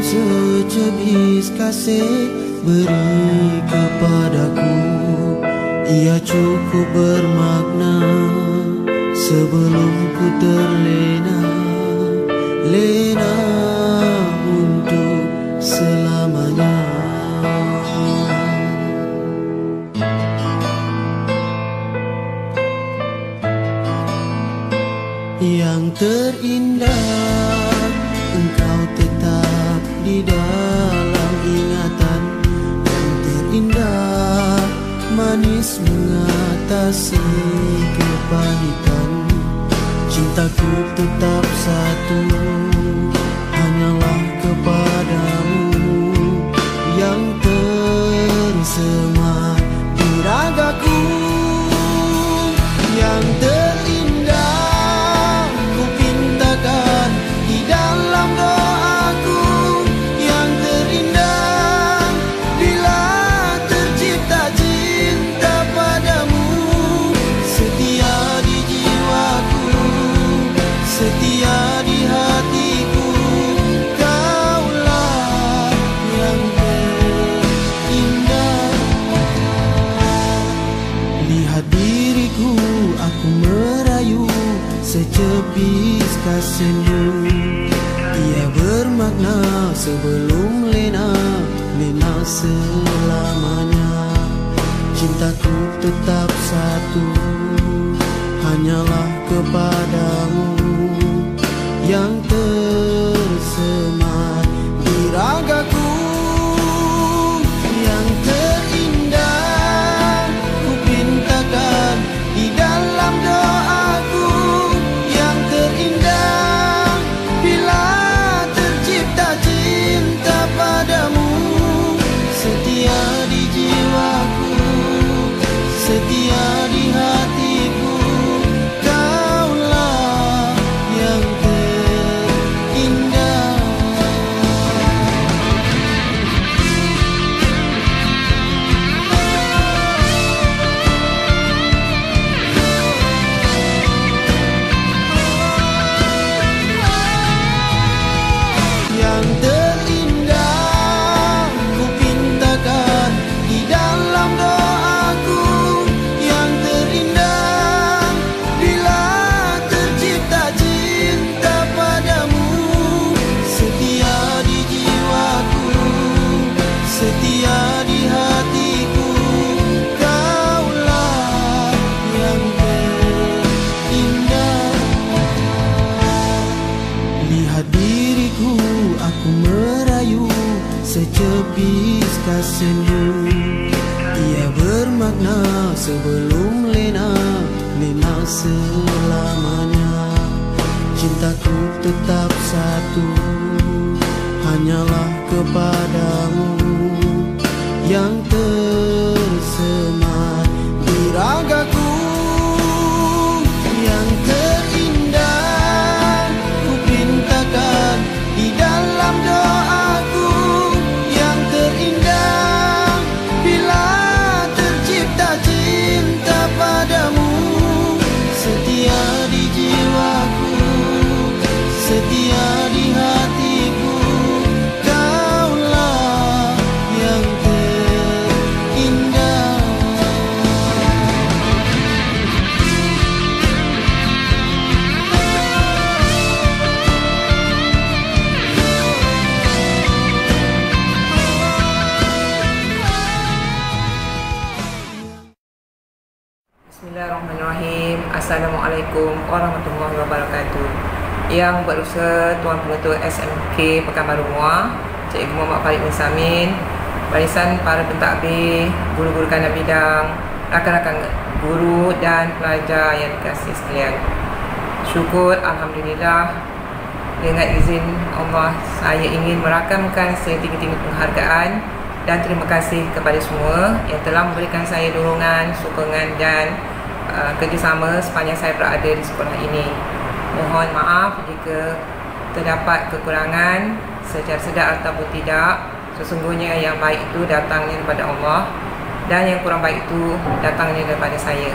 secebis kasih beri kepadaku. Ia cukup bermakna sebelum ku terlena, lena untuk selamanya. Yang terindah, engkau tetap di dalam ingatan. Yang terindah, manis mengatasi kepahitan. Cintaku tetap satu, hanyalah kepadamu yang tersemat di ragaku. Yang terindah ku pintakan di dalam doaku. Yang terindah bila tercipta cinta padamu. Setia di jiwaku, setia di hatiku. Kaulah yang terindah. Lihat diriku, aku merayu secepis kasihmu. Ia bermakna sebelum lena, lena selamanya. Cintaku tetap satu, hanyalah kepadamu yang tersemat di ragaku. Yang terindah ku pintakan di dalam doaku. Yang terindah bila tercipta cinta padamu. Setia di jiwaku, setia di hatiku. Kaulah yang terindah. Yang terindah ku pintakan di dalam doaku. Yang terindah bila tercipta cinta padamu. Setia di jiwaku, setia di hatiku. Kaulah yang terindah. Lihat diriku, aku merayu secepis kasihmu. Ia bermakna sebelum lena, lena selamanya. Cintaku tetap satu, hanyalah kepadamu yang tersemat di ragaku. Yang terindah ku pintakan di dalam doaku. Yang terindah bila tercipta cinta padamu. Setia di jiwaku, setia di hatiku. Kaulah yang terindah. Bismillahirrahmanirrahim. Assalamualaikum warahmatullahi wabarakatuh. Yang berusaha Tuan Pengetua SMK Pekanbaru Muar, Cikgu Muhammad Farid bin Samin, barisan para pentadbir, guru-guru kanan bidang, rakan-rakan guru dan pelajar yang dikasihi sekalian. Syukur Alhamdulillah, dengan izin Allah, saya ingin merakamkan setinggi-tinggi penghargaan dan terima kasih kepada semua yang telah memberikan saya dorongan, sokongan dan kerjasama sepanjang saya berada di sekolah ini. Mohon maaf jika terdapat kekurangan secara sedar ataupun tidak. Sesungguhnya yang baik itu datangnya daripada Allah dan yang kurang baik itu datangnya daripada saya.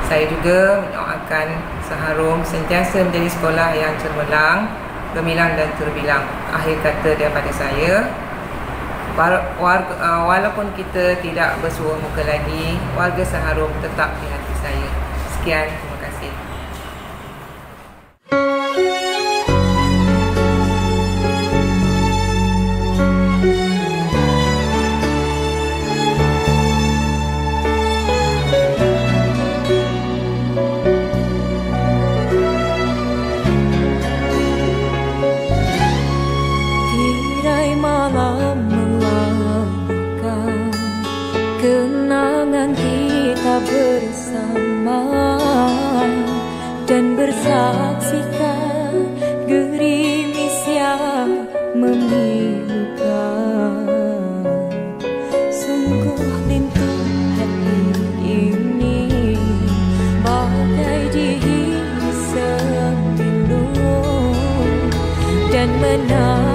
Saya juga mendoakan Seharum sentiasa menjadi sekolah yang cemerlang gemilang dan terbilang. Akhir kata daripada saya, walaupun kita tidak bersua muka lagi, warga seharum tetap di hati saya. Sekian, terima kasih. Kenangan kita bersama dan bersaksikan gerimis yang memilukan. Sungguh lintuh hati ini bagai dihias sembilu dan menang